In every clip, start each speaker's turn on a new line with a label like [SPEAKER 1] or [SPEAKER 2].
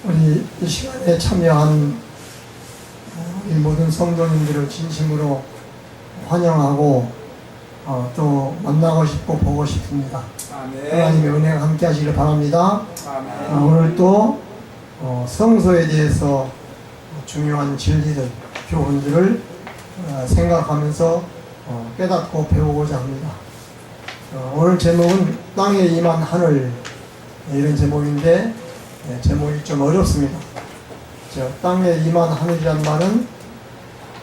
[SPEAKER 1] 우리 이 시간에 참여한 우리 모든 성도님들을 진심으로 환영하고 또 만나고 싶고 보고 싶습니다. 하나님의 은혜가 함께 하시길 바랍니다. 오늘 또 성소에 대해서 중요한 진리들, 교훈들을 생각하면서 깨닫고 배우고자 합니다. 오늘 제목은 땅에 임한 하늘, 이런 제목인데 제목이 좀 어렵습니다. 땅에 임한 하늘이란 말은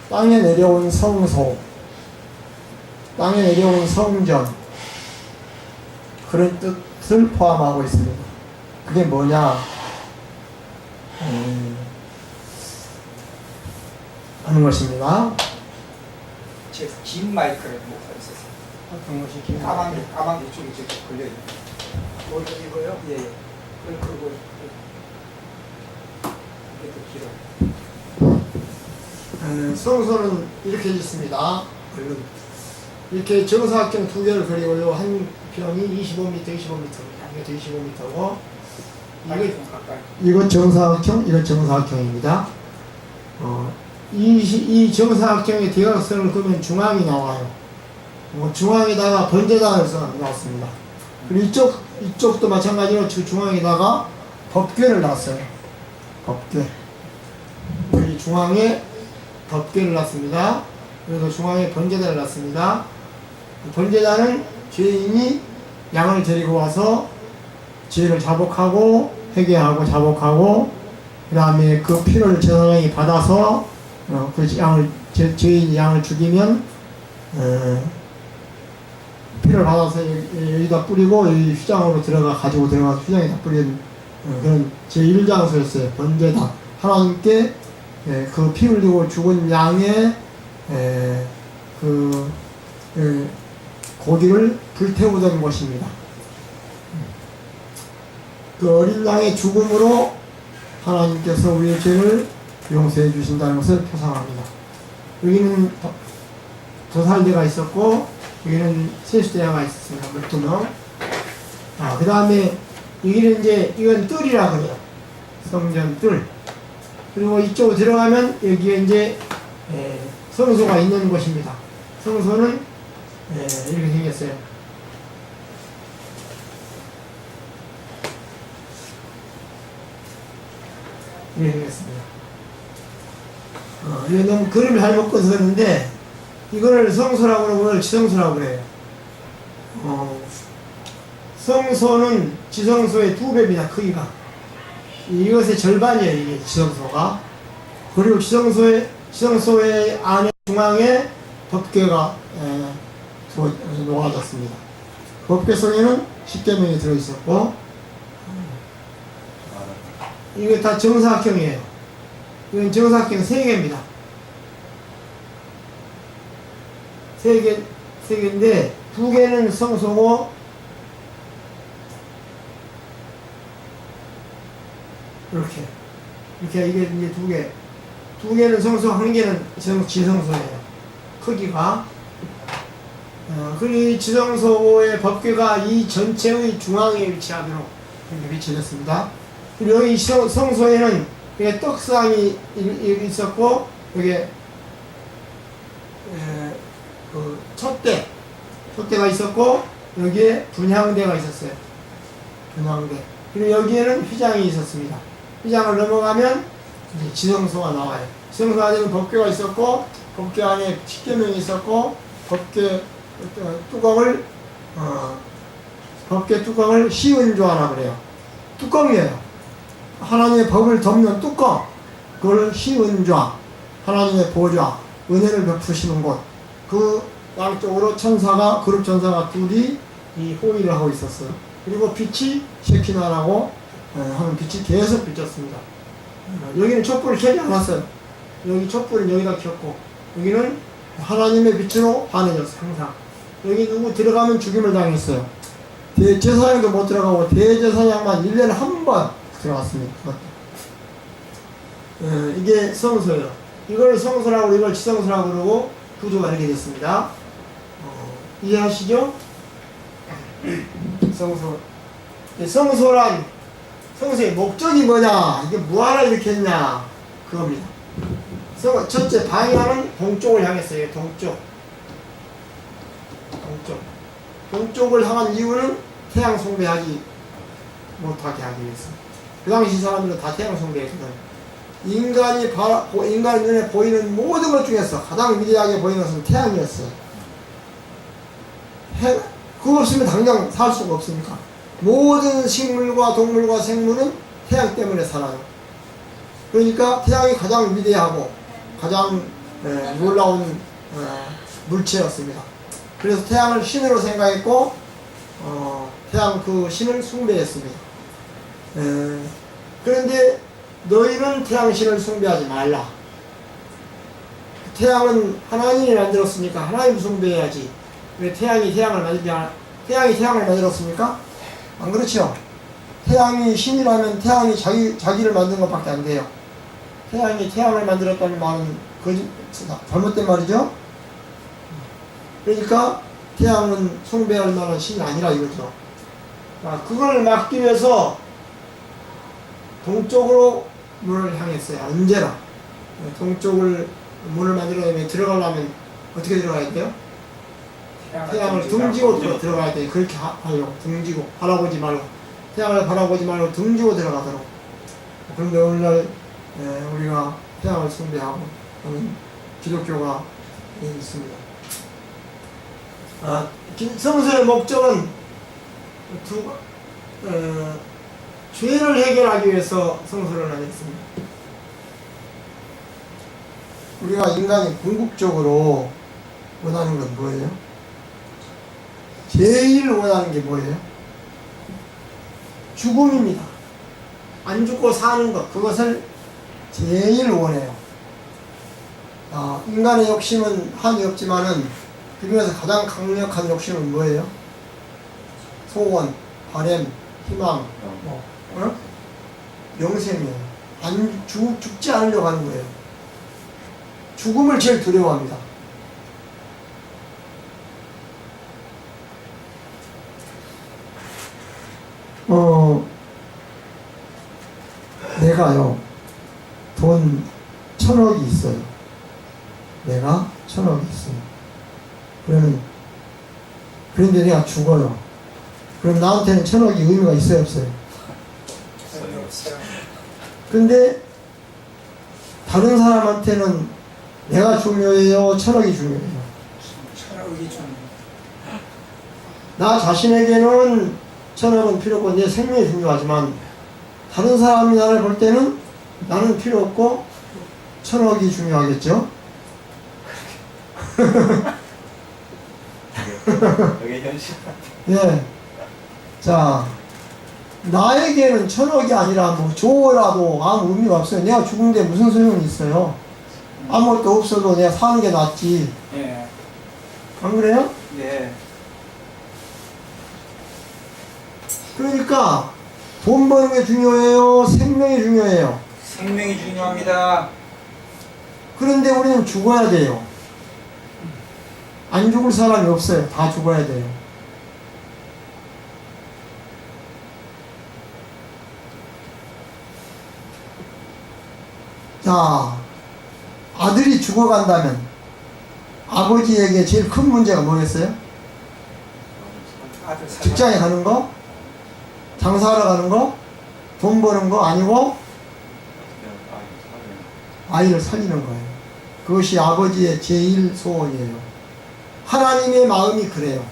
[SPEAKER 1] 땅에 내려온 성소, 땅에 내려온 성전, 그런 뜻을 포함하고 있습니다. 그게 뭐냐 하는 것입니다.
[SPEAKER 2] 제 긴 마이크를 못 있어서
[SPEAKER 1] 어떤 것이 긴
[SPEAKER 2] 까만 이쪽에 걸려있는
[SPEAKER 1] 뭐 이거요?
[SPEAKER 2] 예. 그리고 이게 더 길어.
[SPEAKER 1] 성소는 이렇게 있습니다. 이렇게 정사각형 두 개를 그리고요. 한 평이 25m, 25m입니다. 이게 25m고 이거 정사각형, 이거 정사각형입니다. 이 정사각형의 대각선을 그으면 중앙이 나와요. 중앙에다가 번제단을 써놨습니다. 그리고 이쪽도 마찬가지로 중앙에다가 법궤를 놨어요. 법궤. 여기 중앙에 법궤를 놨습니다. 그래서 중앙에 번제단을 놨습니다. 번제단은 죄인이 양을 데리고 와서 죄를 자복하고 회개하고 자복하고 그 다음에 그 피를 제사장이 받아서 그 양을 죄인이 양을 죽이면 피를 받아서 여기다 뿌리고 여기 휘장으로 가지고 들어가서 휘장에다 뿌리는 그런 제1장소였어요. 번제단. 하나님께 그 피 흘리고 죽은 양의 고기를 불태우던 것입니다. 그 어린 양의 죽음으로 하나님께서 우리의 죄를 용서해 주신다는 것을 표상합니다. 여기는 도살대가 있었고 여기는 세수대야가 있었습니다. 12명. 그 다음에 여기는 이건 뜰이라 그래요. 성전 뜰. 그리고 이쪽으로 들어가면 여기에 이제 성소가 있는 곳입니다. 성소는 이렇게 생겼어요. 이렇게 생겼습니다. 이게 너무 그림을 잘못 그려서 그러는데 이거를 성소라고 그러고 이걸 지성소라고 그래요. 성소는 지성소의 2배입니다. 크기가. 이것의 절반이에요. 이게 지성소가. 그리고 지성소의 안에 중앙에 법궤가 놓아졌습니다. 법궤 속에는 십계명이 들어있었고 이게 다 정사각형이에요. 이건 정사각형 3개입니다. 3개인데 2개는 성소고 이렇게 이게 이제 2개. 2개는 성소, 1개는 지성소예요. 크기가. 그리고 지성소의 법궤가 이 전체의 중앙에 위치하도록 이렇게 위치됐습니다. 그리고 여기 성소에는 이게 떡상이 있었고, 여기에 그 촛대가 있었고, 여기에 분향대가 있었어요. 분향대. 그리고 여기에는 휘장이 있었습니다. 휘장을 넘어가면 이제 지성소가 나와요. 지성소 안에는 법궤가 있었고, 법궤 안에 십계명이 있었고, 법궤 뚜껑을 시은좌라 그래요. 뚜껑이에요. 하나님의 법을 덮는 뚜껑. 그걸 시은좌. 하나님의 보좌. 은혜를 베푸시는 곳. 그 양쪽으로 그룹 천사가 둘이 이 호의를 하고 있었어요. 그리고 빛이 셰키나라고 하는 빛이 계속 비쳤습니다. 여기는 촛불을 켜지 않았어요. 여기 촛불은 여기다 켰고, 여기는 하나님의 빛으로 환해졌어요. 항상. 여기 누구 들어가면 죽임을 당했어요. 대제사장도 못 들어가고 대제사장만 1년에 한 번 들어갔습니다. 이게 성소예요. 이걸 성소라고 이걸 지성소라고 그러고 구조가 이렇게 됐습니다. 이해하시죠? 성소. 성소란 성서의 목적이 뭐냐? 이게 무엇을 일으켰냐? 그겁니다. 첫째 방향은 동쪽을 향했어요. 동쪽. 동쪽을 향한 이유는 태양 숭배하지 못하게 하기 위해서. 그 당시 사람들은 다 태양 숭배했거든. 인간 눈에 보이는 모든 것 중에서 가장 위대하게 보이는 것은 태양이었어요. 그거 없으면 당장 살 수가 없으니까. 모든 식물과 동물과 생물은 태양 때문에 살아요. 그러니까 태양이 가장 위대하고 가장 놀라운 물체였습니다. 그래서 태양을 신으로 생각했고 태양 그 신을 숭배했습니다. 그런데 너희는 태양 신을 숭배하지 말라. 태양은 하나님이 만들었으니까 하나님 숭배해야지. 왜 태양이 태양을 만들었습니까? 안 그렇죠? 태양이 신이라면 태양이 자기를 만든 것밖에 안 돼요. 태양이 태양을 만들었다는 말은 잘못된 말이죠? 그러니까 태양은 숭배할 만한 신이 아니라 이거죠. 그걸 막기 위해서 동쪽으로 문을 향했어요. 언제나. 동쪽을 문을 만들어내면 들어가려면 어떻게 들어가야 돼요? 태양을 등지고 들어가야 돼요. 그렇게 하려고. 등지고. 바라보지 말고. 태양을 바라보지 말고 등지고 들어가도록. 그런데 오늘날 우리가 태양을 숭배하고 하는 기독교가 있습니다. 성서의 목적은 죄를 해결하기 위해서 성서를 하겠습니다. 우리가 인간이 궁극적으로 원하는 건 뭐예요? 제일 원하는 게 뭐예요? 죽음입니다. 안 죽고 사는 것, 그것을 제일 원해요. 인간의 욕심은 한이 없지만은 그 중에서 가장 강력한 욕심은 뭐예요? 소원, 바램, 희망, 영생이에요. 죽지 않으려고 하는 거예요. 죽음을 제일 두려워합니다. 내가요, 돈 1,000억이 있어요. 내가 1,000억이 있어요. 그런데 내가 죽어요. 그럼 나한테는 1,000억이 의미가 있어요, 없어요? 근데 다른 사람한테는 내가 중요해요, 1,000억이 중요해요?
[SPEAKER 2] 1,000억이 중요해요.
[SPEAKER 1] 나 자신에게는 1,000억은 필요 없고 내 생명이 중요하지만 다른 사람이 나를 볼 때는 나는 필요 없고 1,000억이 중요하겠죠?
[SPEAKER 3] 그게 현실.
[SPEAKER 1] 예. 자, 나에게는 1,000억이 아니라 뭐 줘라도 아무 의미가 없어요. 내가 죽은 게 무슨 소용이 있어요? 아무것도 없어도 내가 사는 게 낫지.
[SPEAKER 2] 예.
[SPEAKER 1] 안 그래요?
[SPEAKER 2] 네.
[SPEAKER 1] 그러니까 돈 버는 게 중요해요? 생명이 중요해요?
[SPEAKER 2] 생명이 중요합니다.
[SPEAKER 1] 그런데 우리는 죽어야 돼요. 안 죽을 사람이 없어요. 다 죽어야 돼요. 자, 아들이 죽어간다면 아버지에게 제일 큰 문제가 뭐겠어요? 직장에 가는 거? 장사하러 가는 거? 돈 버는 거 아니고 아이를 살리는 거예요. 그것이 아버지의 제일 소원이에요. 하나님의 마음이 그래요.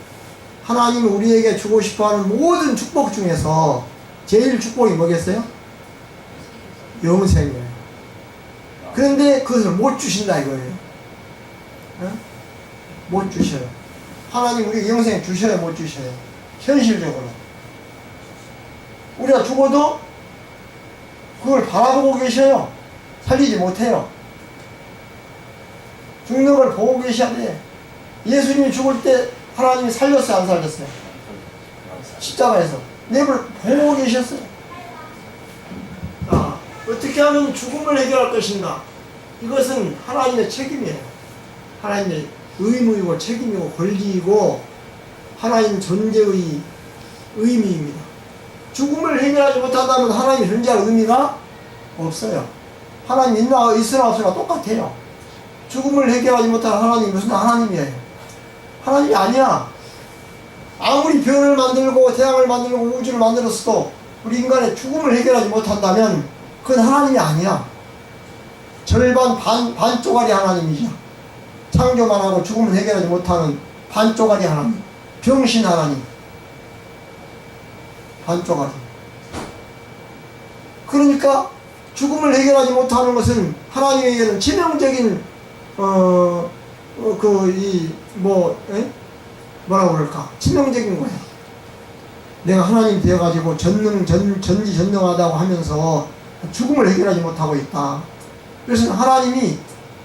[SPEAKER 1] 하나님은 우리에게 주고 싶어하는 모든 축복 중에서 제일 축복이 뭐겠어요? 영생이에요. 그런데 그것을 못 주신다 이거예요. 못 주셔요. 하나님 우리에게 영생 주셔야 못 주셔요. 현실적으로. 우리가 죽어도 그걸 바라보고 계셔요. 살리지 못해요. 죽는 걸 보고 계셔야 돼. 예수님이 죽을 때 하나님이 살렸어요, 안 살렸어요? 십자가에서. 내걸 보고 계셨어요. 어떻게 하면 죽음을 해결할 것인가? 이것은 하나님의 책임이에요. 하나님의 의무이고 책임이고 권리이고 하나님 존재의 의미입니다. 죽음을 해결하지 못한다면 하나님이 존재할 의미가 없어요. 하나님 있으나 없으나 똑같아요. 죽음을 해결하지 못하는 하나님이 무슨 하나님이에요? 하나님이 아니야. 아무리 별을 만들고 태양을 만들고 우주를 만들었어도 우리 인간의 죽음을 해결하지 못한다면 그건 하나님이 아니야. 절반 반 쪼가리 하나님이죠. 창조만 하고 죽음을 해결하지 못하는 반 쪼가리 하나님, 병신 하나님, 반 쪼가리. 그러니까 죽음을 해결하지 못하는 것은 하나님에게는 치명적인 뭐라고 그럴까? 치명적인 거야. 내가 하나님 되어가지고 전지전능하다고 하면서 죽음을 해결하지 못하고 있다. 그래서 하나님이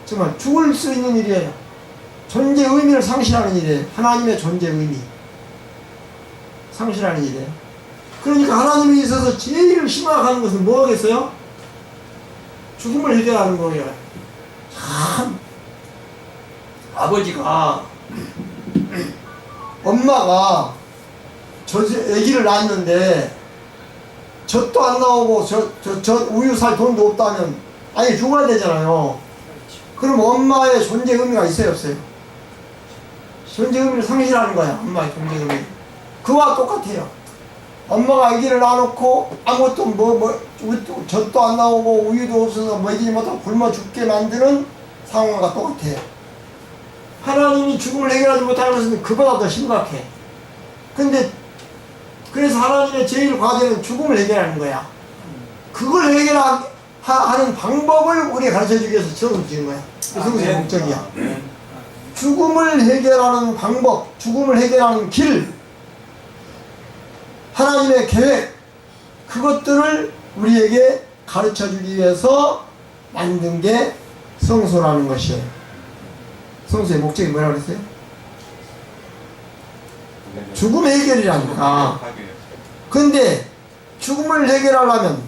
[SPEAKER 1] 정말 죽을 수 있는 일이에요. 존재 의미를 상실하는 일이에요. 하나님의 존재 의미 상실하는 일이에요. 그러니까 하나님에 있어서 제일 심각한 것은 뭐겠어요? 죽음을 해결하는 거예요. 참 아버지가 엄마가 아기를 낳았는데 젖도 안 나오고 우유 살 돈도 없다면 아예 죽어야 되잖아요. 그럼 엄마의 존재 의미가 있어요 없어요? 존재 의미를 상실하는 거야. 엄마의 존재 의미. 그와 똑같아요. 엄마가 아기를 낳아놓고 아무것도 젖도 안 나오고 우유도 없어서 먹이지 못하고 굶어 죽게 만드는 상황과 똑같아요. 하나님이 죽음을 해결하지 못하는 것은 그보다 더 심각해. 근데 그래서 하나님의 제일 과제는 죽음을 해결하는 거야. 그걸 해결하는 방법을 우리가 가르쳐주기 위해서 처음 지은 거야. 그것이 목적이야. 죽음을 해결하는 방법, 죽음을 해결하는 길, 하나님의 계획, 그것들을 우리에게 가르쳐주기 위해서 만든 게 성소라는 것이에요. 성소의 목적이 뭐라고 그랬어요? 죽음 해결이라니까. 근데 죽음을 해결하려면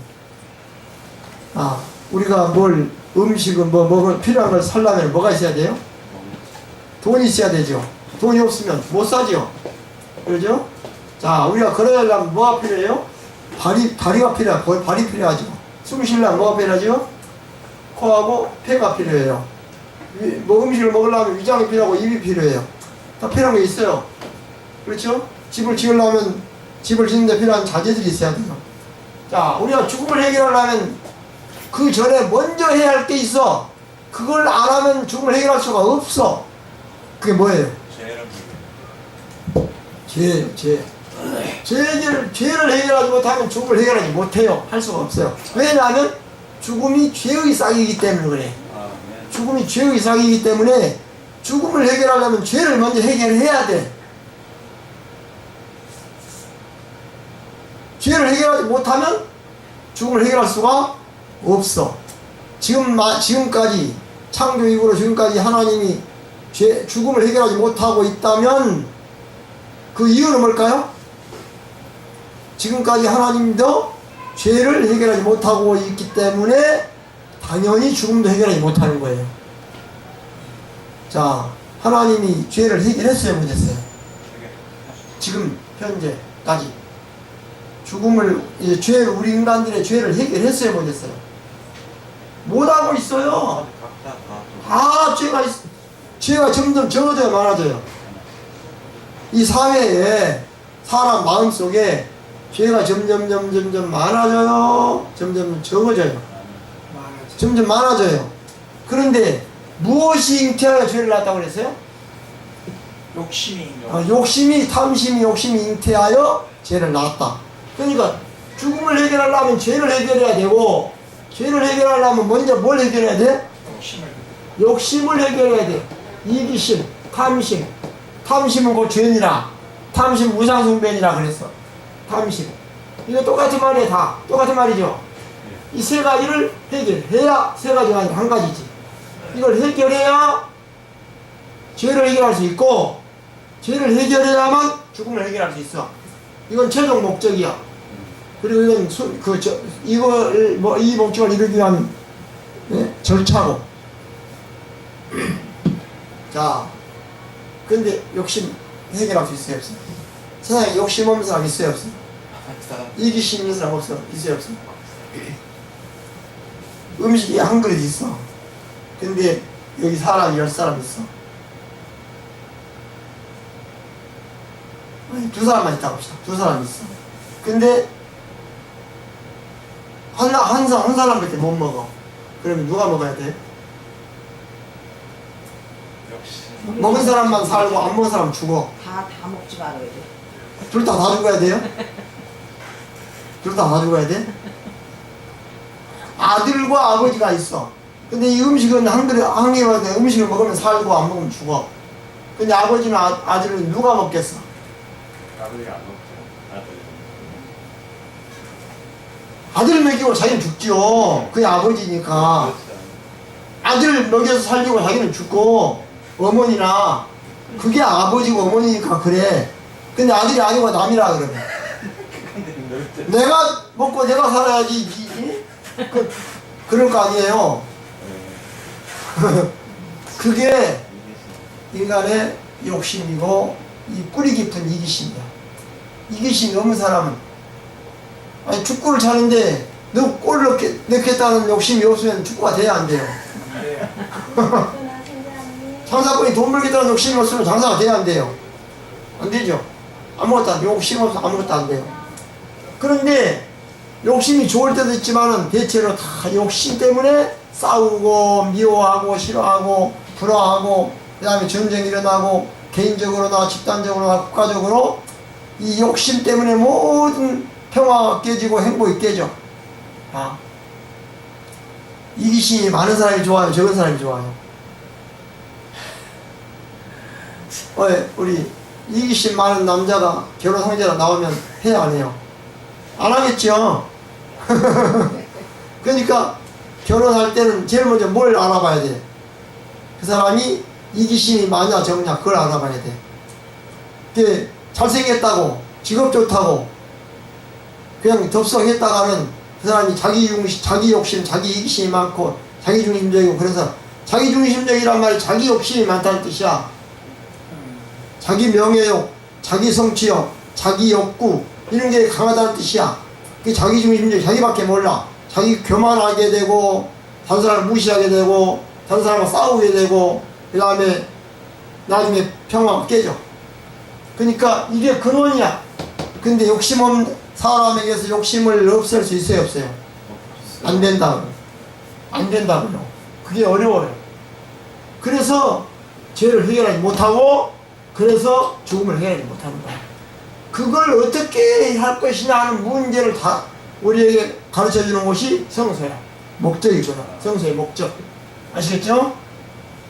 [SPEAKER 1] 우리가 음식은 먹을 필요한 걸 살려면 뭐가 있어야 돼요? 돈이 있어야 되죠. 돈이 없으면 못 사죠. 그러죠? 자, 우리가 걸어가려면 뭐가 필요해요? 다리가 필요하고 발이 필요하죠. 숨 쉬려면 뭐가 필요하죠? 코하고 폐가 필요해요. 음식을 먹으려면 위장이 필요하고 입이 필요해요. 다 필요한 게 있어요. 그렇죠? 집을 지으려면 집을 짓는데 필요한 자재들이 있어야 돼요. 자, 우리가 죽음을 해결하려면 그 전에 먼저 해야 할 게 있어. 그걸 안 하면 죽음을 해결할 수가 없어. 그게 뭐예요? 죄를 해결하지 못하면 죽음을 해결하지 못해요. 할 수가 없어요. 왜냐하면 죽음이 죄의 싹이기 때문에 그래. 죽음이 죄의 싹이기 때문에 죽음을 해결하려면 죄를 먼저 해결해야 돼. 죄를 해결하지 못하면 죽음을 해결할 수가 없어. 지금까지 창조 이후로 지금까지 하나님이 죽음을 해결하지 못하고 있다면 그 이유는 뭘까요? 지금까지 하나님도 죄를 해결하지 못하고 있기 때문에 당연히 죽음도 해결하지 못하는 거예요. 자, 하나님이 죄를 해결했어요, 못했어요? 지금 현재까지 우리 인간들의 죄를 해결했어요, 못했어요? 못하고 있어요. 다 죄가 점점 적어져요, 많아져요. 이 사회에 사람 마음속에 죄가 점점 많아져요. 점점 적어져요. 점점 많아져요. 그런데 무엇이 잉태하여 죄를 낳았다고 그랬어요?
[SPEAKER 2] 욕심이
[SPEAKER 1] 탐심이 잉태하여 죄를 낳았다. 그러니까 죽음을 해결하려면 죄를 해결해야 되고, 죄를 해결하려면 먼저 뭘 해결해야 돼? 욕심을 해결해야 돼. 이기심, 탐심. 탐심은 곧 죄니라. 탐심 우상숭배니라 그랬어. 탐심. 이거 똑같은 말이에요. 다 똑같은 말이죠. 이 세 가지를 해결해야 세 가지가 아니라 한 가지지. 이걸 해결해야 죄를 해결할 수 있고, 죄를 해결해야만 죽음을 해결할 수 있어. 이건 최종 목적이야. 그리고 이건 이 목적을 이루기 위한 절차고. 자, 근데 욕심 해결할 수 있어요, 없어요? 세상에 욕심 없는 사람 있어요, 없어요? 이기심 있는 사람 없어? 있어요, 없어? 음식이 한 그릇 있어. 근데 여기 사람이 10사람 있어. 아니, 2사람만 있다고 합시다. 2사람 있어. 근데 한 사람밖에 못 먹어. 그러면 누가 먹어야 돼?
[SPEAKER 3] 역시.
[SPEAKER 1] 먹은 사람만 살고 안 먹은 사람 죽어.
[SPEAKER 4] 다 먹지 말아야 돼.
[SPEAKER 1] 둘 다 죽어야 돼요? 둘 다 죽어야 돼? 아들과 아버지가 있어. 근데 이 음식은 한 개마다 음식을 먹으면 살고 안 먹으면 죽어. 근데 아버지는 아들은 누가 먹겠어?
[SPEAKER 3] 아버지가 안 먹죠.
[SPEAKER 1] 아들 먹이고 자기는 죽지요. 그게 아버지니까.
[SPEAKER 3] 그렇죠.
[SPEAKER 1] 아들 먹여서 살리고 자기는 죽고, 어머니나 그게 아버지고 어머니니까 그래. 근데 아들이 아니고 남이라 그러면 내가 먹고 내가 살아야지. 그럴 거 아니에요. 그게 인간의 욕심이고 이 뿌리 깊은 이기심이야. 이기심이 없는 사람은, 아니 축구를 차는데 너 골 넣겠다는 욕심이 없으면 축구가 돼야 안 돼요. 장사꾼이 돈 벌겠다는 욕심이 없으면 장사가 돼야 안 돼요. 안 되죠. 아무것도 안 돼요. 욕심 없으면 아무것도 안 돼요. 그런데 욕심이 좋을 때도 있지만은 대체로 다 욕심 때문에 싸우고 미워하고 싫어하고 불화하고 그 다음에 전쟁이 일어나고 개인적으로나 집단적으로나 국가적으로 이 욕심 때문에 모든 평화가 깨지고 행복이 깨져. 아, 이기심이 많은 사람이 좋아요? 적은 사람이 좋아요? 우리 이기심 많은 남자가 결혼 상대로 나오면 해야 안 해요? 안 하겠죠. 그러니까 결혼할 때는 제일 먼저 뭘 알아봐야 돼? 그 사람이 이기심이 많냐 적냐 그걸 알아봐야 돼. 그 잘생겼다고 직업 좋다고 그냥 덥석했다가는 그 사람이 자기 욕심, 자기 이기심이 많고 자기 중심적이고, 그래서 자기 중심적이란 말이 자기 욕심이 많다는 뜻이야. 자기 명예욕, 자기 성취욕, 자기 욕구 이런 게 강하다는 뜻이야. 그 자기 중심적, 자기밖에 몰라. 자기 교만하게 되고 다른 사람을 무시하게 되고 다른 사람과 싸우게 되고 그 다음에 나중에 평화가 깨져. 그러니까 이게 근원이야. 근데 욕심 없는 사람에게서 욕심을 없앨 수 있어요, 없어요? 안 된다고요. 안 된다고요. 그게 어려워요. 그래서 죄를 해결하지 못하고 그래서 죽음을 해결하지 못하는 거야. 그걸 어떻게 할 것이냐 하는 문제를 다 우리에게 가르쳐주는 것이 성서야. 목적이구나. 성서의 목적. 아시겠죠?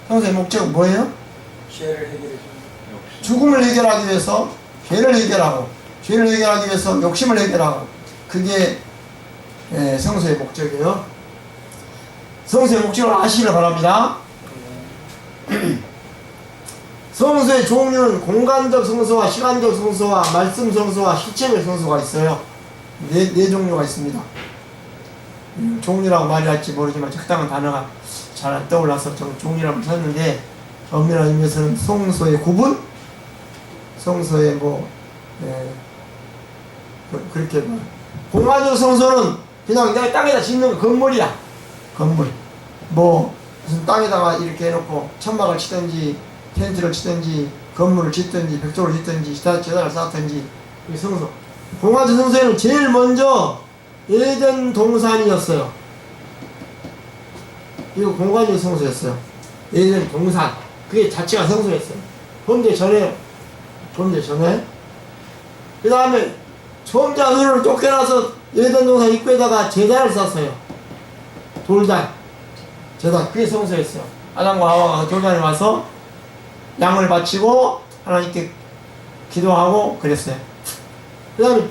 [SPEAKER 1] 성서의 목적은 뭐예요?
[SPEAKER 2] 죄를 해결해
[SPEAKER 1] 죽음을 해결하기 위해서 죄를 해결하고, 죄를 해결하기 위해서 욕심을 해결하고, 그게 성서의 목적이에요. 성서의 목적을 아시기를 바랍니다. 성서의 종류는 공간적 성서와 시간적 성서와 말씀 성서와 실체적 성서가 있어요. 네 종류가 있습니다. 종류라고 말이 할지 모르지만 적당한 단어가 잘 안 떠올라서 저는 종류라고 썼는데, 엄밀한 의미에서는 성서의 구분, 성서의 그렇게 공간적 성서는 그냥 내가 땅에다 짓는 건물이야. 건물. 무슨 땅에다가 이렇게 해놓고 천막을 치든지 텐트를 치든지 건물을 짓든지 벽돌을 짓든지 재단을 쌓든지, 이 성서. 공간적 성서에는 제일 먼저 에덴 동산이었어요. 이거 공간적 성서였어요. 에덴 동산. 그게 자체가 성서였어요. 범죄 전에. 그 다음에 총자들을 쫓겨나서 에덴 동산 입구에다가 제단을 쌓았어요. 돌단. 제단. 그게 성서였어요. 아담과 하와가 돌단에 와서 양을 바치고 하나님께 기도하고 그랬어요. 그 다음에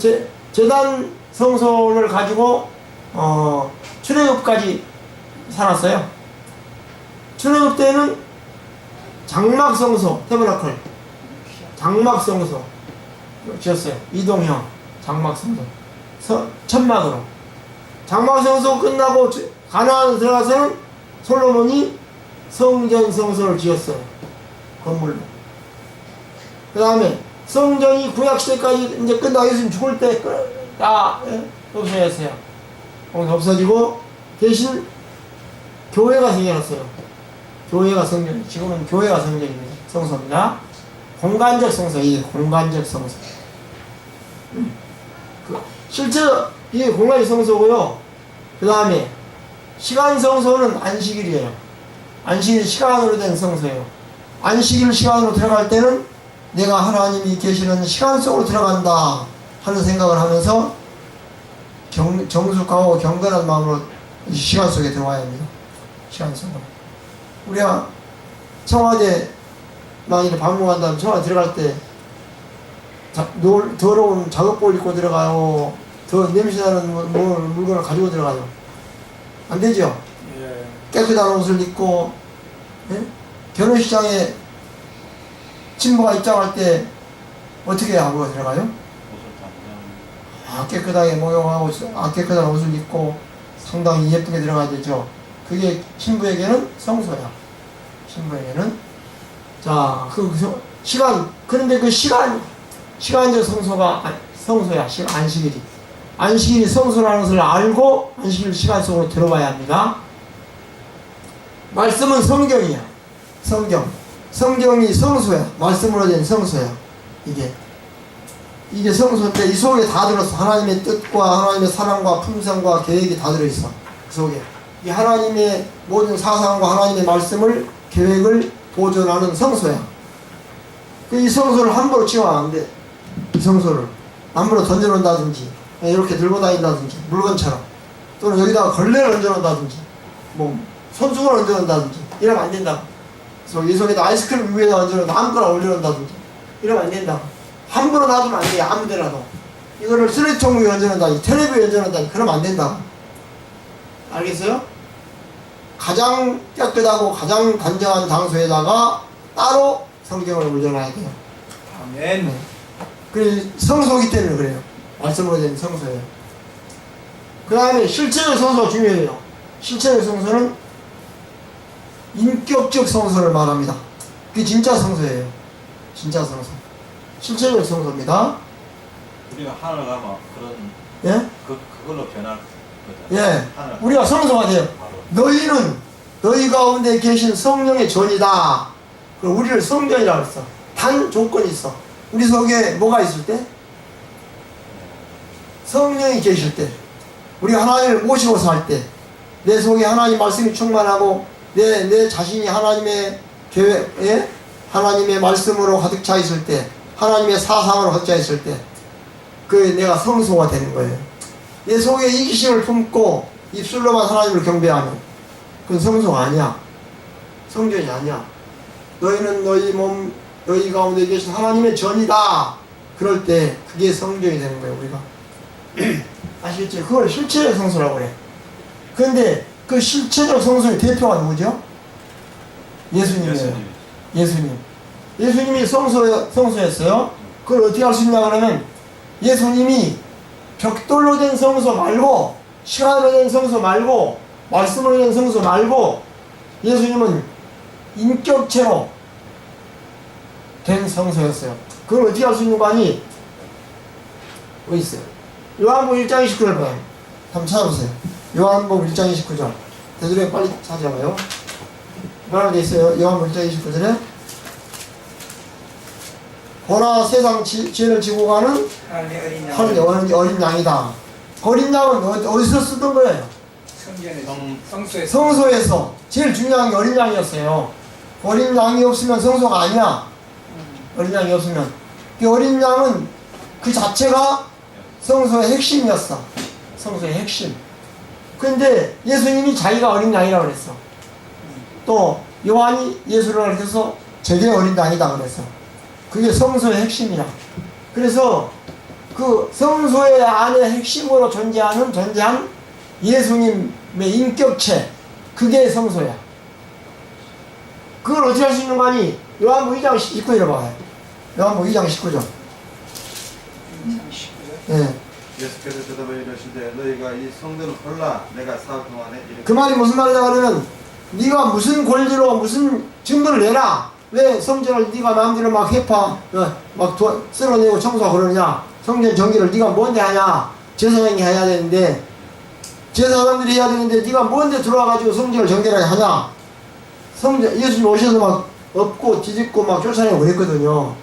[SPEAKER 1] 제단 성소를 가지고 출애굽까지 살았어요. 출애굽 때는 장막성소, 테브라클 장막성소 지었어요. 이동형 장막성소, 천막으로. 장막성소 끝나고 가나안 들어가서는 솔로몬이 성전성소를 지었어요. 건물로. 그 다음에 성전이 구약시대까지 이제 끝나고 예수님 죽을 때까지 다 없어졌어요. 없어지고 대신 교회가 생겨났어요. 교회가 성전, 지금은 교회가 성전입니다. 성소입니다. 공간적 성소, 이게 공간적 성소. 실제로 이게 공간적 성소고요. 그 다음에 시간 성소는 안식일이에요. 안식일 시간으로 된 성소예요. 안식일 시간으로 들어갈 때는 내가 하나님이 계시는 시간 속으로 들어간다 하는 생각을 하면서 정숙하고 경건한 마음으로 이 시간 속에 들어와야 합니다. 시간 속으로. 우리가 청와대 만일에 방문한다면 청와대 들어갈 때 더러운 작업복 입고 들어가요. 더 냄새나는 물건을 가지고 들어가요. 안 되죠?
[SPEAKER 2] 예.
[SPEAKER 1] 깨끗한 옷을 입고, 예? 결혼식장에 친부가 입장할 때 어떻게 하고 들어가요? 깨끗하게 모형하고 깨끗한 옷을 입고 상당히 예쁘게 들어가야 되죠. 그게 신부에게는 성소야. 신부에게는. 자, 그런데 그 시간적 성소가 성소야. 안식일이. 안식일이 성소라는 것을 알고 안식일 시간 속으로 들어와야 합니다. 말씀은 성경이야. 성경이 성소야. 말씀으로 된 성소야. 이게 성소인데 이 속에 다 들었어. 하나님의 뜻과 하나님의 사랑과 품성과 계획이 다 들어있어. 그 속에. 이 하나님의 모든 사상과 하나님의 말씀을 계획을 보존하는 성소야. 이 성소를 함부로 치워야 안 돼. 이 성소를 함부로 던져놓는다든지 이렇게 들고 다닌다든지 물건처럼 또는 여기다가 걸레를 얹어놓는다든지 뭐 손수건을 얹어놓는다든지 이러면 안 된다. 그래서 이 속에다 아이스크림 위에다 얹어놓는다 아무거나 올려놓는다든지 이러면 안 된다. 함부로 놔두면 안 돼. 아무데나도. 이거를 쓰레기통 위에 얹어놓는다든지 텔레비 위에 얹어놓는다든지 그러면 안 된다. 알겠어요? 가장 깨끗하고 가장 단정한 장소에다가 따로 성경을 올려놔야 돼요.
[SPEAKER 2] 아멘.
[SPEAKER 1] 그래 성소이기 때문에 그래요. 말씀으로 된 성소예요. 그 다음에 실체적 성소가 중요해요. 실체적 성소는 인격적 성소를 말합니다. 그게 진짜 성소예요. 진짜 성소. 실체적 성소입니다.
[SPEAKER 3] 우리가 하늘 가면 그런
[SPEAKER 1] 예?
[SPEAKER 3] 그걸로 변할 거잖아요.
[SPEAKER 1] 예.
[SPEAKER 3] 하늘.
[SPEAKER 1] 우리가 성소가 돼요.
[SPEAKER 3] 바로.
[SPEAKER 1] 너희는 너희 가운데 계신 성령의 전이다. 그럼 우리를 성전이라고 했어. 단 조건이 있어. 우리 속에 뭐가 있을 때? 성령이 계실 때. 우리가 하나님을 모시고 살 때. 내 속에 하나님 말씀이 충만하고 내 자신이 하나님의 계획에 하나님의 말씀으로 가득 차 있을 때, 하나님의 사상으로 가득 차 있을 때, 내가 성소가 되는 거예요. 내 속에 이기심을 품고 입술로만 하나님을 경배하면 그건 성소가 아니야. 성전이 아니야. 너희는 너희 가운데 계신 하나님의 전이다. 그럴 때 그게 성전이 되는 거예요. 우리가 아시겠죠? 그걸 실체적 성소라고 그래. 그런데 그 실체적 성소의 대표가 누구죠? 예수님이에요. 예수님이 성소였어요. 그걸 어떻게 할 수 있냐 그러면 예수님이 벽돌로 된 성소 말고 시간으로 된 성소 말고 말씀으로 된 성소 말고 예수님은 인격체로 된 성소였어요. 그걸 어떻게 할 수 있는 거 아니? 어디 있어요? 요한복음 1장 29절 봐요. 한번 찾아보세요. 요한복음 1장 29절. 대들에 빨리 찾아봐요. 뭐라고 돼 있어요? 요한복음 1장 29절에 보라 세상 죄를 지고 가는 하나님의 어린 양이다. 어린 양은 어디서 쓰던 거예요? 성소에서. 제일 중요한 게 어린 양이었어요. 어린 양이 없으면 성소가 아니야. 어린 양이 없으면. 그 어린 양은 그 자체가 성소의 핵심이었어. 성소의 핵심. 근데 예수님이 자기가 어린 양이라고 그랬어. 또 요한이 예수를 가르쳐서 저게 어린 양이다 그랬어. 그게 성소의 핵심이야. 그래서 그 성소의 안에 핵심으로 존재한 예수님의 인격체, 그게 성소야. 그걸 어떻게 할 수 있는 거 아니? 요한복음 2장 19절 봐요. 요한복음 2장 19절. 네.
[SPEAKER 4] 예수께서 대답하여 이르시되 너희가 이 성전을 헐라 내가 사흘 동안에 이렇게.
[SPEAKER 1] 그 말이 무슨 말이냐 그러면 네가 무슨 권리로 무슨 증거를 내라. 왜 성전을 네가 마음대로 막 해파 막 쓸어내고 청소하고 그러느냐. 성전 정기를 네가 뭔데 하냐. 제사장이 해야 되는데 제사장들이 해야 되는데 네가 뭔데 들어와가지고 성전을 정결하게 하냐. 성전 예수님 오셔서 막 엎고 뒤집고 막 쫓아내고 그랬거든요.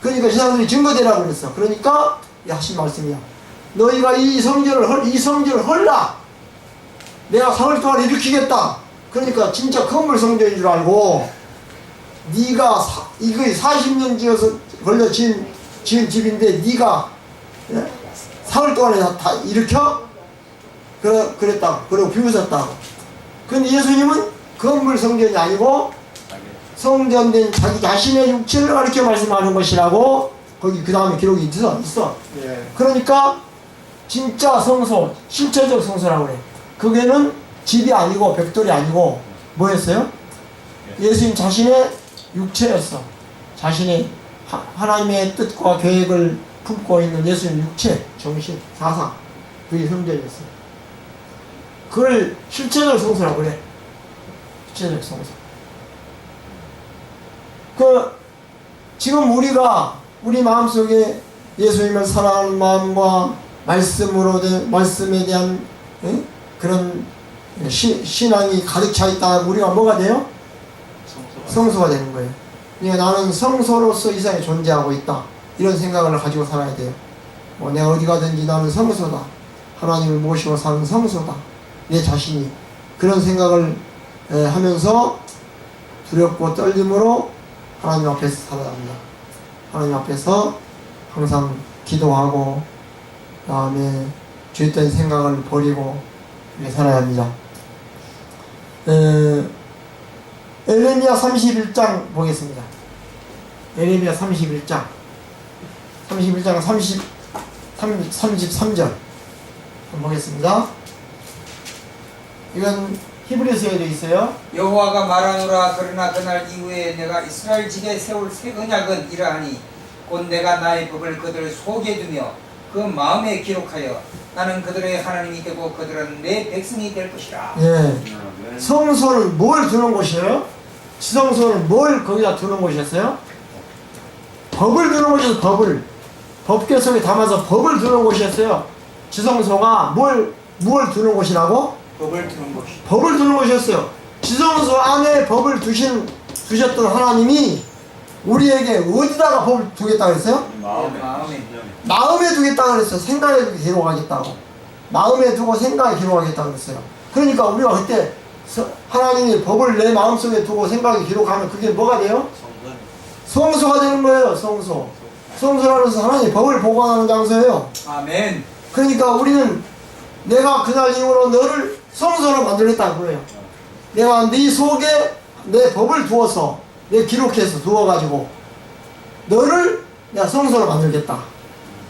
[SPEAKER 1] 그러니까 제사장들이 증거대라고 그랬어. 그러니까 하신 말씀이야. 너희가 이 성전을 헐라. 내가 3월 동안 일으키겠다. 그러니까 진짜 건물 성전인 줄 알고 네가 이거 40년 지어서 걸려 지은 집인데 네가 4월 동안에 다 일으켜? 그랬다고. 그리고 비웃었다고. 근데 예수님은 건물 성전이 아니고 성전된 자기 자신의 육체를 가르쳐 말씀하는 것이라고 거기 그 다음에 기록이 있어.
[SPEAKER 4] 예.
[SPEAKER 1] 그러니까 진짜 성소, 실체적 성소라고 그래. 그게는 집이 아니고 벽돌이 아니고 뭐였어요? 예수님 자신의 육체였어. 자신의 하나님의 뜻과 계획을 품고 있는 예수님 육체, 정신, 사상, 그게 성전이었어요. 그걸 실체적 성소라고 그래. 실체적 성소. 지금 우리 마음속에 예수님을 사랑하는 마음과 말씀에 대한 그런 신앙이 가득 차 있다. 우리가 뭐가 돼요? 성소가 되는 거예요. 그러니까 나는 성소로서 이 세상에 존재하고 있다. 이런 생각을 가지고 살아야 돼요. 내가 어디 가든지 나는 성소다. 하나님을 모시고 사는 성소다. 내 자신이. 그런 생각을 하면서 두렵고 떨림으로 하나님 앞에서 살아야 합니다. 하나님 앞에서 항상 기도하고 그 다음에 죄된 생각을 버리고 이렇게 살아야 합니다. 에레미야 31장 보겠습니다. 에레미야 31장 33절 보겠습니다. 이건 히브리서에 되어 있어요.
[SPEAKER 2] 여호와가 말하노라. 그러나 그날 이후에 내가 이스라엘 집에 세울 새 언약은 이러하니 곧 내가 나의 법을 그들 속에 두며 그 마음에 기록하여 나는 그들의 하나님이 되고 그들은 내 백성이 될 것이라.
[SPEAKER 1] 예. 성소는 뭘 두는 곳이에요? 지성소는 뭘 거기다 두는 곳이었어요? 법을 두는 곳이었어요. 법궤 속에 담아서 법을 두는 곳이었어요. 지성소가 뭘 두는 곳이라고?
[SPEAKER 2] 법을 두는 것이.
[SPEAKER 1] 법을 두는 곳이었어요. 지성소 안에 법을 두셨던 하나님이 우리에게 어디다가 법을 두겠다 그랬어요? 마음에 두겠다 그랬어요. 생각에 두고 기록하겠다고. 마음에 두고 생각에 기록하겠다 그랬어요. 그러니까 우리가 그때 하나님이 법을 내 마음속에 두고 생각에 기록하면 그게 뭐가 돼요? 성소가 되는 거예요. 성소라는 것은 하나님이 법을 보관하는 장소예요.
[SPEAKER 2] 아멘.
[SPEAKER 1] 그러니까 우리는 내가 그날 이후로 너를 성소로 만들겠다 그거예요. 내가 네 속에 내 법을 두어서 내 기록해서 두어가지고 너를 내가 성소로 만들겠다.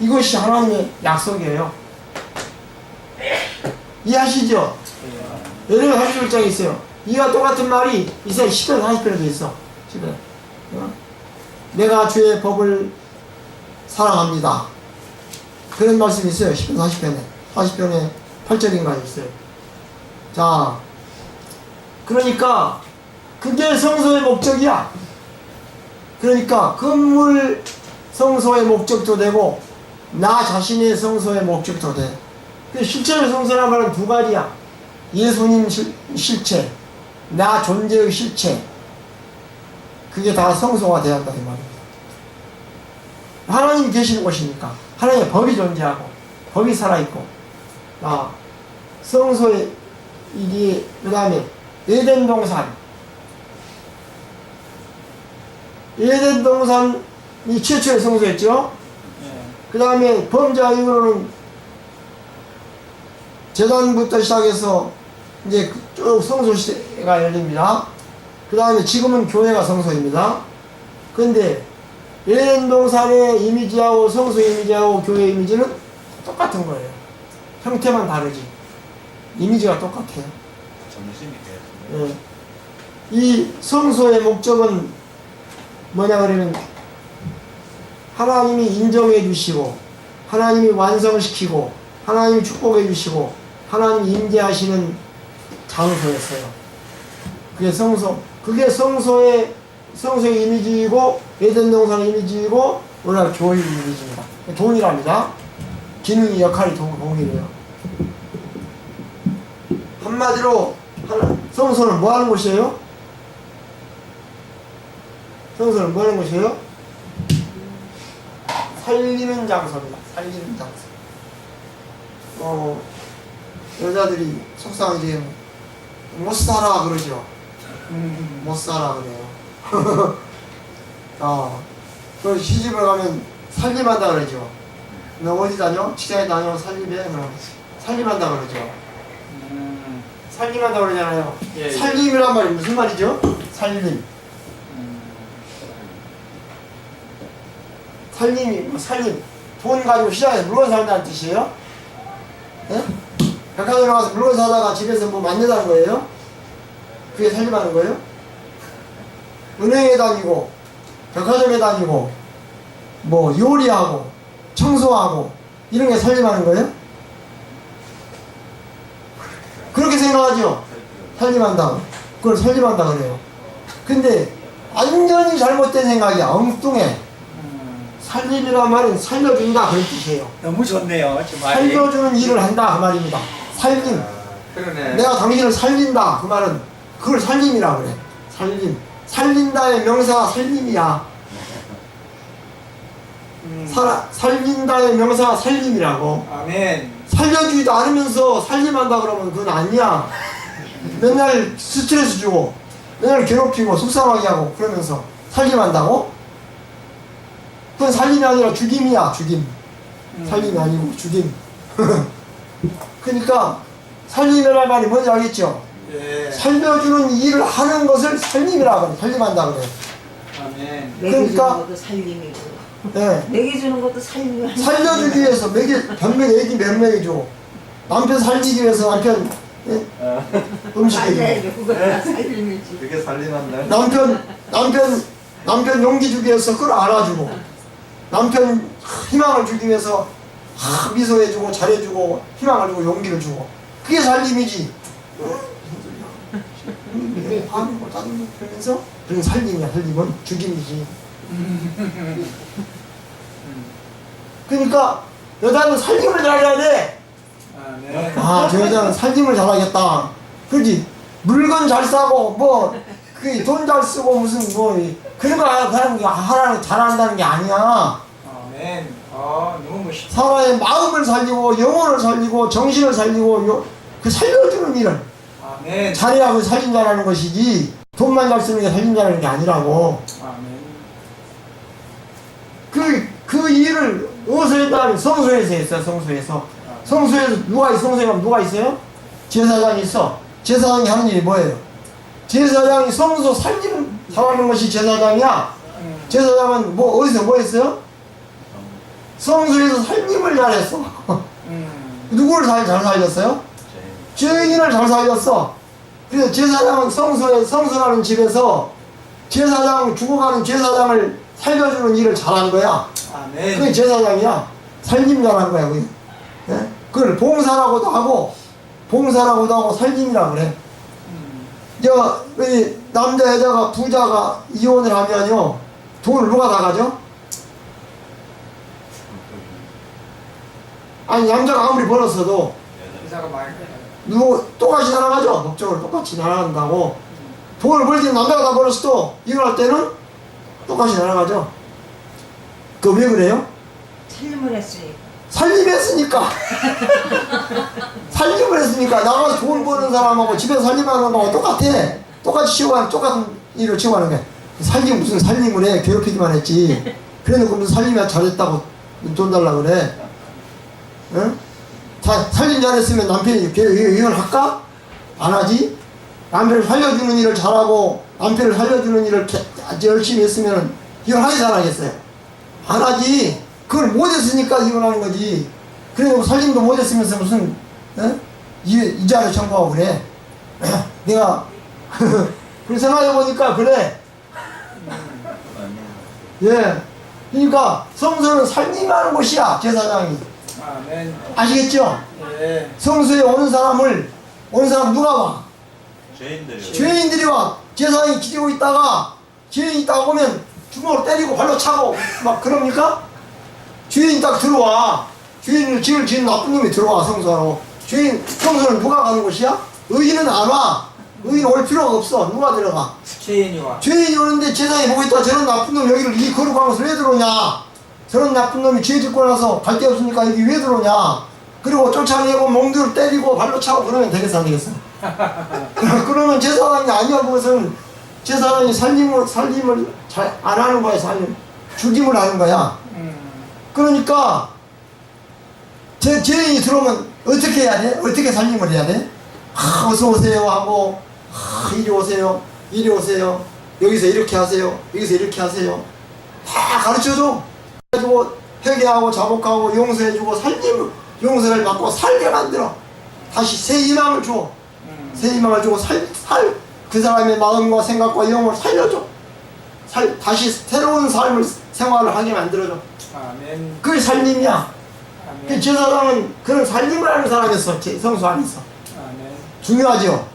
[SPEAKER 1] 이것이 하나님의 약속이에요. 이해하시죠? 에레미야 31장에 있어요. 이와 똑같은 말이 이사야 10편 40편에도 있어. 10편. 내가 주의 법을 사랑합니다. 그런 말씀이 있어요. 10편 40편에 40편에 8절인가 있어요. 자, 그러니까 그게 성소의 목적이야. 그러니까 건물 성소의 목적도 되고 나 자신의 성소의 목적도 돼. 실체의 성소란 말은 두 가지야. 예수님 실체, 나 존재의 실체. 그게 다 성소가 되어야 한다 이 말입니다. 하나님이 계시는 곳이니까 하나님의 법이 존재하고 법이 살아있고 성소의 이게 그 다음에 에덴 동산이 최초의 성소였죠. 그 다음에 범죄 이후로는 제단부터 시작해서 이제 쭉 성소 시대가 열립니다. 그 다음에 지금은 교회가 성소입니다. 그런데 에덴 동산의 이미지하고 성소 이미지하고 교회 이미지는 똑같은 거예요. 형태만 다르지. 이미지가 똑같아요. 예. 이 성소의 목적은 뭐냐 그러면 하나님이 인정해 주시고 하나님이 완성시키고 하나님이 축복해 주시고 하나님이 임재하시는 장소였어요. 그게 성소의 이미지이고 에덴 동산의 이미지이고 오늘 교회의 이미지입니다. 동일합니다. 기능이 역할이 동일해요. 한마디로 성소는 뭐 하는 곳이에요? 성소는 뭐 하는 곳이에요? 살리는 장소입니다. 살리는 장소. 여자들이 속상하게 못 살아 그러죠. 못 살아 그래요. 그 시집을 가면 살림한다 그러죠. 너 어디 다녀? 직장에 다녀? 살림해? 살림한다 그러죠. 살림한다 그러잖아요.
[SPEAKER 2] 예.
[SPEAKER 1] 살림이란 말이 무슨 말이죠? 살림. 살림이 살림. 돈 가지고 시장에서 물건 산다는 뜻이에요? 예? 백화점에 가서 물건 사다가 집에서 뭐 만든다는 거예요? 그게 살림하는 거예요? 은행에 다니고 백화점에 다니고 뭐 요리하고 청소하고 이런 게 살림하는 거예요? 그렇게 생각하죠? 살림한다. 그걸 살림한다 그래요. 근데 완전히 잘못된 생각이야. 엉뚱해. 살림이란 말은 살려준다 그런 뜻이에요.
[SPEAKER 2] 너무 좋네요. 정말.
[SPEAKER 1] 살려주는 일을 한다 그 말입니다. 살림.
[SPEAKER 2] 그러네.
[SPEAKER 1] 내가 당신을 살린다 그 말은 그걸 살림이라 그래. 살림. 살린다의 명사가 살림이야. 살린다의 명사가 살림이라고.
[SPEAKER 2] 아멘.
[SPEAKER 1] 살려주지도 않으면서 살림한다 그러면 그건 아니야. 맨날 스트레스 주고 맨날 괴롭히고 속상하게 하고 그러면서 살림한다고? 그건 살림이 아니라 죽임이야. 죽임. 살림이 아니고 죽임. 그러니까 살림이라는 말이 뭔지 알겠죠?
[SPEAKER 2] 예.
[SPEAKER 1] 살려주는 일을 하는 것을 살림이라 그래. 살림한다 그래.
[SPEAKER 2] 아멘.
[SPEAKER 1] 그러니까-
[SPEAKER 5] 먹여주는 것도 살림이고
[SPEAKER 1] 예.
[SPEAKER 5] 먹여주는 것도 살림이
[SPEAKER 1] 살려주기 위해서 변명 애기 몇 명이죠. 남편 살리기 위해서 남편 음식 해주고
[SPEAKER 5] 맞아요. 그거가 살림이지.
[SPEAKER 4] 그게 살림한다.
[SPEAKER 1] 남편 용기 주기 위해서 그걸 알아주고 남편 희망을 주기 위해서 미소해주고 잘해주고 희망을 주고 용기를 주고 그게 살림이지. 화내고 짜증내고 그러면서 그게 살림이야. 살림은 죽임이지. 그러니까 여자는 살림을 잘해야 돼.
[SPEAKER 2] 아멘.
[SPEAKER 1] 저 여자는 살림을 잘하겠다. 그렇지. 물건 잘 싸고 그 돈 잘 쓰고 무슨 그런 거 그냥 하라는 잘한다는 게 아니야.
[SPEAKER 2] 아멘. 너무 멋있다.
[SPEAKER 1] 사람의 마음을 살리고 영혼을 살리고 정신을 살리고 그 살려주는 일을
[SPEAKER 2] 아멘.
[SPEAKER 1] 잘해야 그 살림자라는 것이지 돈만 잘 쓰는 게 살림자라는 게 아니라고.
[SPEAKER 2] 아멘.
[SPEAKER 1] 그 일을 어디서 했다면 성소에서 했어요. 성소에서. 성소에서 성소에 가면 누가 있어요? 제사장이 있어. 제사장이 하는 일이 뭐예요? 제사장이 성소 살림을 잘하는 것이 제사장이야. 제사장은 어디서 뭐 했어요? 성소에서 살림을 잘했어. 누구를 잘 살렸어요? 죄인을 잘 살렸어. 그래서 제사장은 성소라는 집에서 제사장 죽어가는 제사장을 살려주는 일을 잘한 거야.
[SPEAKER 2] 아멘.
[SPEAKER 1] 그게 제사장이야. 살림 잘한 거야. 그게. 예? 그걸 봉사라고도 하고 살림이라 그래. 남자 여자가 부자가 이혼을 하면요 돈을 누가 다 가져? 아니 남자가 아무리 벌었어도
[SPEAKER 2] 의사가 많이
[SPEAKER 1] 똑같이 날아가죠. 법적으로 똑같이 날아간다고. 돈을 벌 때는 남자가 다 벌었어도 이혼할 때는 똑같이 날아가죠. 그 왜 그래요?
[SPEAKER 5] 살림을 했으니까.
[SPEAKER 1] 살림했으니까. 살림을 했으니까 나가서 돈 버는 사람하고 집에서 살림하는 거하고 똑같아. 똑같은 일을 치고 하는 거야. 무슨 살림을 해. 괴롭히기만 했지. 그래놓고 무슨 살림이야 잘했다고 돈 달라고 그래. 응? 살림 잘했으면 남편이 이걸 할까? 안 하지? 남편을 살려주는 일을 잘하고 남편을 살려주는 일을 아주 열심히 했으면 이걸 하지 잘하겠어요? 안 하지. 그걸 못했으니까 이혼하는 거지. 그래도 살림도 못했으면서 무슨 이자를 청구하고 그래. 내가 그렇게 생각해보니까 그래. 예. 그러니까 성소는 살림하는 곳이야. 제사장이.
[SPEAKER 2] 아멘.
[SPEAKER 1] 아시겠죠?
[SPEAKER 2] 예.
[SPEAKER 1] 성소에 오는 사람 누가 와?
[SPEAKER 3] 죄인들이요.
[SPEAKER 1] 죄인들이 와. 제사장이 기리고 있다가 죄인이 딱 오면 주먹으로 때리고 발로 차고 막 그럽니까? 죄인이 딱 들어와. 죄인을 지을 지은 나쁜 놈이 들어와 성소로. 성소는 누가 가는 곳이야? 의인은 안 와. 의인 올 필요가 없어. 누가 들어가?
[SPEAKER 2] 죄인이 와.
[SPEAKER 1] 죄인이 오는데 제사장이 보고 있다. 저런 나쁜 놈 여기를 이 거룩한 곳을 왜 들어오냐? 저런 나쁜 놈이 죄 짓고 나서 갈 데 없으니까 여기 왜 들어오냐? 그리고 쫓아내고 몽둥이를 때리고 발로 차고 그러면 되겠어 안 되겠어? 그러면 제사장이 아니야. 그것은 제사장이 살림을 잘 안 하는 거야. 살림 죽임을 하는 거야. 그러니까 죄인이 들어오면 어떻게 해야 돼? 어떻게 살림을 해야 돼? 어서 오세요 하고 이리 오세요 이리 오세요 여기서 이렇게 하세요 여기서 이렇게 하세요 다 가르쳐줘. 해주고 회개하고 자복하고 용서해주고 용서를 받고 살게 만들어. 다시 새 희망을 줘. 새 희망을 주고 그 사람의 마음과 생각과 영을 살려줘. 다시 새로운 삶을 생활을 하게 만들어줘.
[SPEAKER 2] 아멘.
[SPEAKER 1] 그게 살림이야.
[SPEAKER 2] 아멘.
[SPEAKER 1] 제사장은 그런 살림을 하는 사람이었어. 성소 안에서.
[SPEAKER 2] 아멘.
[SPEAKER 1] 중요하죠.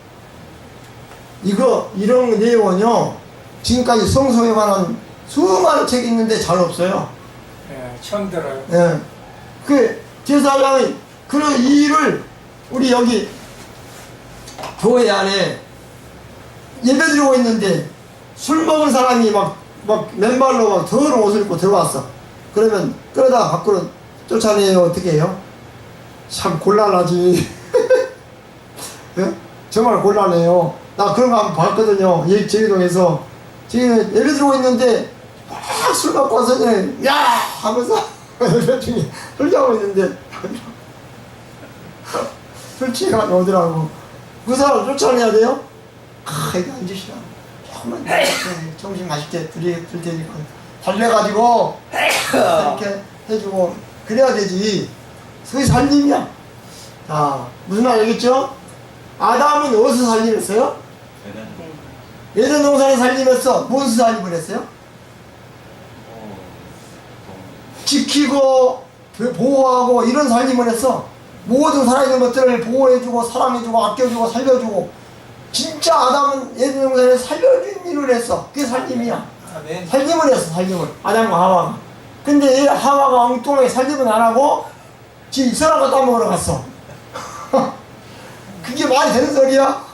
[SPEAKER 1] 이런 내용은요, 지금까지 성소에 관한 수많은 책이 있는데 잘 없어요.
[SPEAKER 2] 예, 처음 들어요.
[SPEAKER 1] 예. 그 제사장이 그런 이 일을 우리 여기 교회 안에 예배드리고 있는데 술 먹은 사람이 막 맨발로 막 더러운 옷을 입고 들어왔어. 그러면 끌어다가 밖으로 쫓아내요. 어떻게 해요? 참 곤란하지. 예? 정말 곤란해요. 나 그런 거 한번 봤거든요. 제기동에서. 예배드리고 있는데 막 술 먹고 와서 야! 하면서 예배 중에 술 자고 있는데 술 취해가지고 오더라고. 그 사람 쫓아내야 돼요? 이거 앉으시라. 조금만 정신 맛있게 들 테니까 달래가지고 이렇게 해주고 그래야 되지. 그게 살림이야. 자, 무슨 말 알겠죠? 아담은 어디서 살림했어요? 에덴 동산에 살림했어. 무엇을 살림을 했어요? 지키고 보호하고 이런 살림을 했어. 모든 살아있는 것들을 보호해주고 사랑해주고 아껴주고 살려주고. 진짜 아담은 에덴 동산에 살려준 일을 했어. 그게 살림이야.
[SPEAKER 2] 아멘.
[SPEAKER 1] 살림을 했어. 살림을. 아담과 하와가. 근데 하와가 엉뚱하게 살림은 안 하고 지 선악과 따먹으러 갔어. 그게 말이 되는 소리야?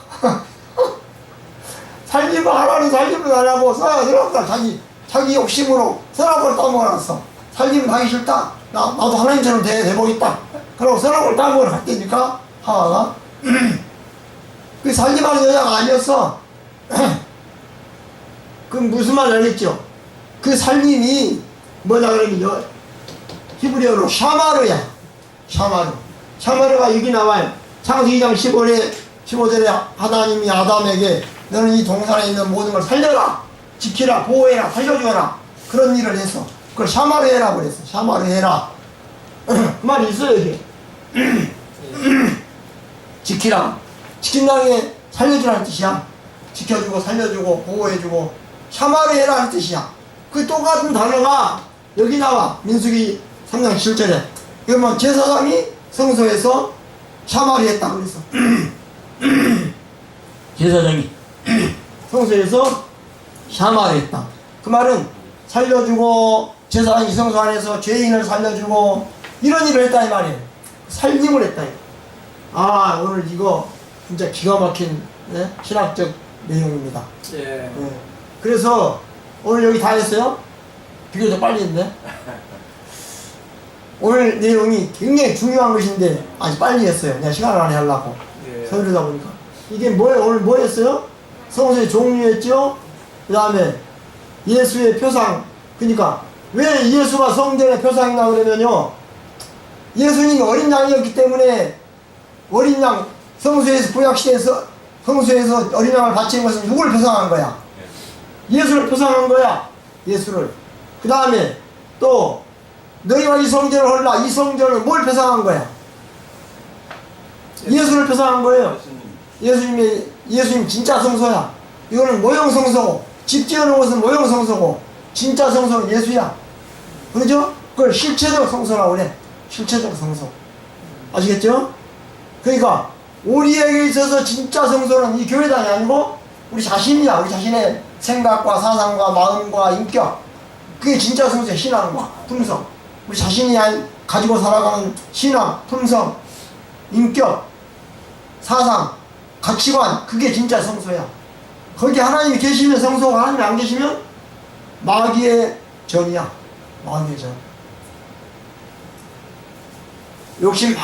[SPEAKER 1] 살림을 하라는 살림을 안 하고 선악과 자기 욕심으로 선악과를 따먹으러 갔어. 살림은 하기 싫다. 나도 하나님처럼 돼보겠다. 그러고 선악과를 따먹으러 갔다니까 하와가. 그 살림하는 여자가 아니었어. 그 무슨 말 알겠죠? 그 살림이 뭐냐 그러면 히브리어로 샤마르야. 샤마르가 여기 나와요. 창세기 2장 15절에 하나님이 아담에게 너는 이 동산에 있는 모든 걸 살려라, 지키라, 보호해라, 살려주어라. 그런 일을 했어. 그걸 샤마르해라 그랬어. 샤마르해라. 그 말이 있어요 여기. 지키라. 지킨다는 게 살려주라는 뜻이야. 지켜주고 살려주고 보호해주고 샤마르해라는 뜻이야. 그 똑같은 단어가 여기 나와. 민수기 3장 7절에. 그러면 제사장이 성소에서 샤마르했다 그랬어. 제사장이 성소에서 샤마르했다. 그 말은 살려주고 제사장이 성소 안에서 죄인을 살려주고 이런 일을 했다 이 말이에요. 살림을 했다. 오늘 이거 진짜 기가 막힌 신학적 내용입니다.
[SPEAKER 2] 예.
[SPEAKER 1] 그래서 오늘 여기 다 했어요? 비교적 빨리 했네. 오늘 내용이 굉장히 중요한 것인데 아주 빨리 했어요. 내가 시간 안에 하려고.
[SPEAKER 2] 예.
[SPEAKER 1] 서두르다 보니까. 이게 뭐예요? 오늘 뭐 했어요? 성소의 종류했죠? 그 다음에 예수의 표상. 그러니까 왜 예수가 성전의 표상이나 그러면요, 예수님이 어린 양이었기 때문에 어린 양, 성소에서 구약시대에서 성소에서 어린 양을 바치는 것은 누구를 표상한 거야? 예수를 표상한 거야. 예수를. 그 다음에 또 너희가 이 성전을 헐라. 이 성전을 뭘 표상한 거야? 예수를 표상한 거예요. 예수님 진짜 성소야. 이거는 모형 성소고, 집 지어놓은 것은 모형 성소고, 진짜 성소는 예수야. 그러죠? 그걸 실체적 성소라고 그래. 실체적 성소. 아시겠죠? 그러니까 우리에게 있어서 진짜 성소는 이 교회당이 아니고 우리 자신이야. 우리 자신의 생각과 사상과 마음과 인격. 그게 진짜 성소의 신앙과 품성. 우리 자신이 가지고 살아가는 신앙, 품성, 인격, 사상, 가치관, 그게 진짜 성소야. 거기 하나님이 계시면 성소고 하나님이 안 계시면 마귀의 전이야. 마귀의 전. 욕심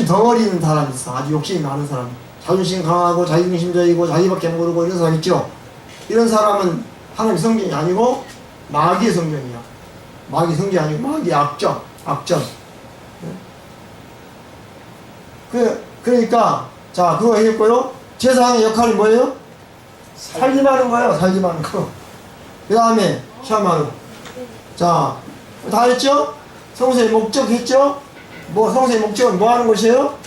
[SPEAKER 1] 덩어리 있는 사람 있어. 아주 욕심이 많은 사람. 자존심 강하고 자기중심적이고 자기밖에 모르고 이런 사람 있죠. 이런 사람은 하나님 성전이 아니고 마귀의 성전이야. 마귀 성전이 아니고 마귀의 악전. 그러니까 자 그거 했고요. 제사장의 역할이 뭐예요? 살림하는 거예요. 살림하는 거. 그 다음에 샤마르. 자, 다 했죠? 성소의 목적 했죠? 성소의 목적은 뭐 하는 것이에요?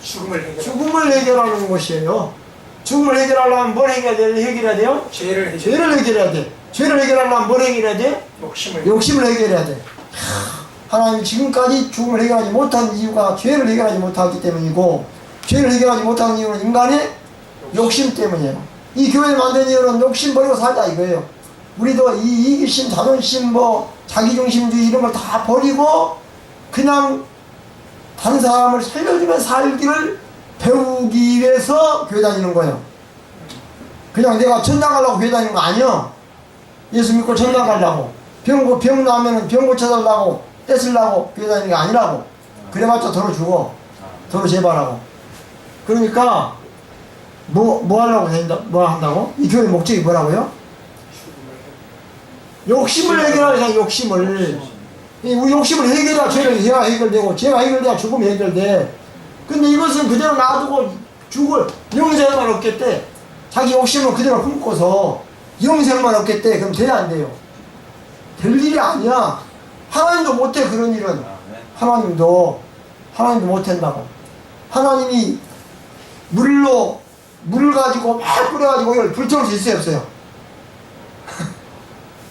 [SPEAKER 1] 죽음을 해결하는 것이에요. 죽음을 해결하려면 뭘 해결해야 돼요? 죄를 해결해야 돼. 죄를 해결하려면 뭘 해결해야 돼? 욕심을 해결해야 돼. 하나님 지금까지 죽음을 해결하지 못한 이유가 죄를 해결하지 못하기 때문이고, 죄를 해결하지 못하는 이유는 인간의 욕심 때문이에요. 이 교회를 만든 이유는 욕심 버리고 살자 이거예요. 우리도 이 이기심, 자존심, 자기중심주의 이런 걸 다 버리고 그냥 다른 사람을 살려주면 살기를 배우기 위해서 교회 다니는 거예요. 그냥 내가 천당 가려고 교회 다니는 거 아니야. 예수 믿고 천당 가려고. 병 나면은 병 고쳐달라고 떼쓰려고 교회 다니는 게 아니라고. 그래봤자 도로 죽어. 도로 재발하고. 그러니까 뭐 하려고 다닌다? 뭐 한다고? 이 교회 목적이 뭐라고요? 욕심을 해결하자. 욕심을. 우리 욕심을 해결해야 죄를 해결되고, 죄가 해결돼야 죽음이 해결돼. 근데 이것은 그대로 놔두고 영생만 얻겠대. 자기 욕심을 그대로 품고서 영생만 얻겠대. 그럼 돼야 안 돼요? 될 일이 아니야. 하나님도 못해 그런 일은. 하나님도 못한다고. 하나님이 물을 가지고 막 뿌려가지고 이걸 불태울 수 있어요, 없어요?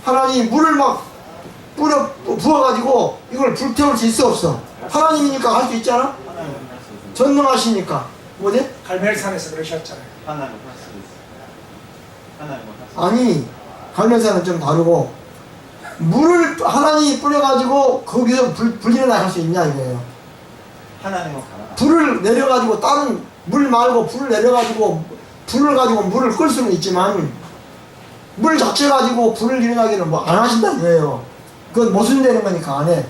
[SPEAKER 1] 하나님이 물을 막 부어가지고 이걸 불태울 수 있어, 없어? 하나님이니까 할 수 있잖아? 전능하시니까. 뭐지?
[SPEAKER 6] 갈멜산에서 그러셨잖아요.
[SPEAKER 1] 아니, 갈멜산은 좀 다르고, 물을 하나님이 뿌려가지고 거기서 불 일어나게 할 수 있냐 이거예요. 불을 내려가지고 다른 물 말고 불을 내려가지고 불을 가지고 물을 끌 수는 있지만 물 자체 가지고 불을 일어나기는 안 하신다는 거예요. 그건 모순되는 거니까 안 해.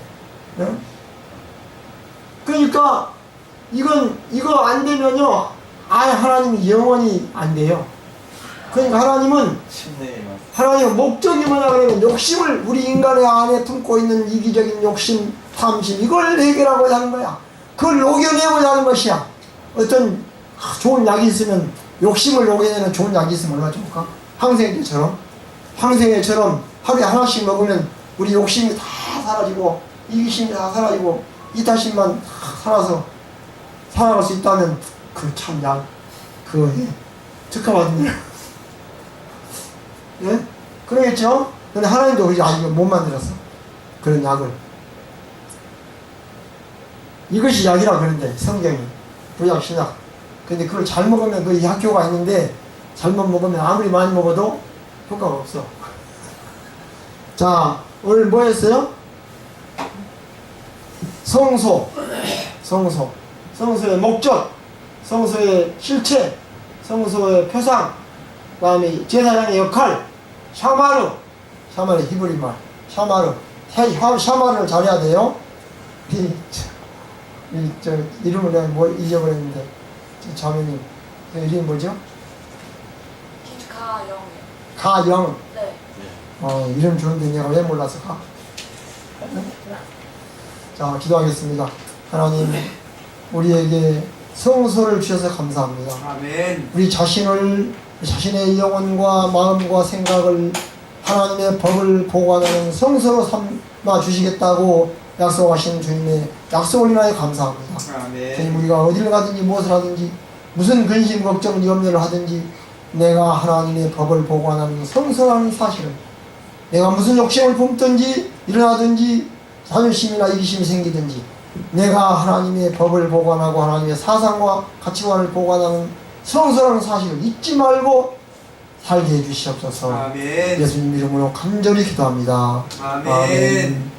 [SPEAKER 1] 응? 그러니까 이거 안 되면요 아예 하나님이 영원히 안 돼요. 그러니까 하나님은 목적이 뭐냐 그러면 욕심을 우리 인간의 안에 품고 있는 이기적인 욕심, 탐심 이걸 해결하고자 하는 거야. 그걸 녹여내고자 하는 것이야. 어떤 좋은 약이 있으면 욕심을 녹여내는 좋은 약이 있으면 얼마나 좋을까? 항생제처럼 하루에 하나씩 먹으면 우리 욕심이 다 사라지고 이기심이 다 사라지고 이타심만 살아서 살아갈 수 있다면 그 참 약 특허받은 예? 그러겠죠? 근데 하나님도 우리 아직 못 만들었어. 그런 약을. 이것이 약이라 그러는데, 성경이. 구약, 신약. 근데 그걸 잘 먹으면 그 약효가 있는데, 잘못 먹으면 아무리 많이 먹어도 효과가 없어. 자, 오늘 뭐 했어요? 성소의 목적, 성소의 실체, 성소의 표상, 그 다음에 제사장의 역할, 샤마르 히브리말, 샤마르를 잘해야 돼요. 이름을 내가 잊어버렸는데, 자매님, 이름이 뭐죠? 가영.
[SPEAKER 7] 네.
[SPEAKER 1] 이름 좋은데 내가 왜 몰라서 자, 기도하겠습니다. 하나님, 우리에게 성소를 주셔서 감사합니다.
[SPEAKER 2] 아멘.
[SPEAKER 1] 우리 자신의 영혼과 마음과 생각을 하나님의 법을 보관하는 성소로 삼아 주시겠다고 약속하신 주님의 약속을 인하여 감사합니다.
[SPEAKER 2] 아멘.
[SPEAKER 1] 주님, 우리가 어디를 가든지 무엇을 하든지 무슨 근심, 걱정, 염려를 하든지 내가 하나님의 법을 보관하는 성소라는 사실을, 내가 무슨 욕심을 품든지 일어나든지 자존심이나 이기심이 생기든지 내가 하나님의 법을 보관하고 하나님의 사상과 가치관을 보관하는 성소라는 사실을 잊지 말고 살게 해주시옵소서.
[SPEAKER 2] 아멘.
[SPEAKER 1] 예수님 이름으로 간절히 기도합니다.
[SPEAKER 2] 아멘.
[SPEAKER 1] 아멘.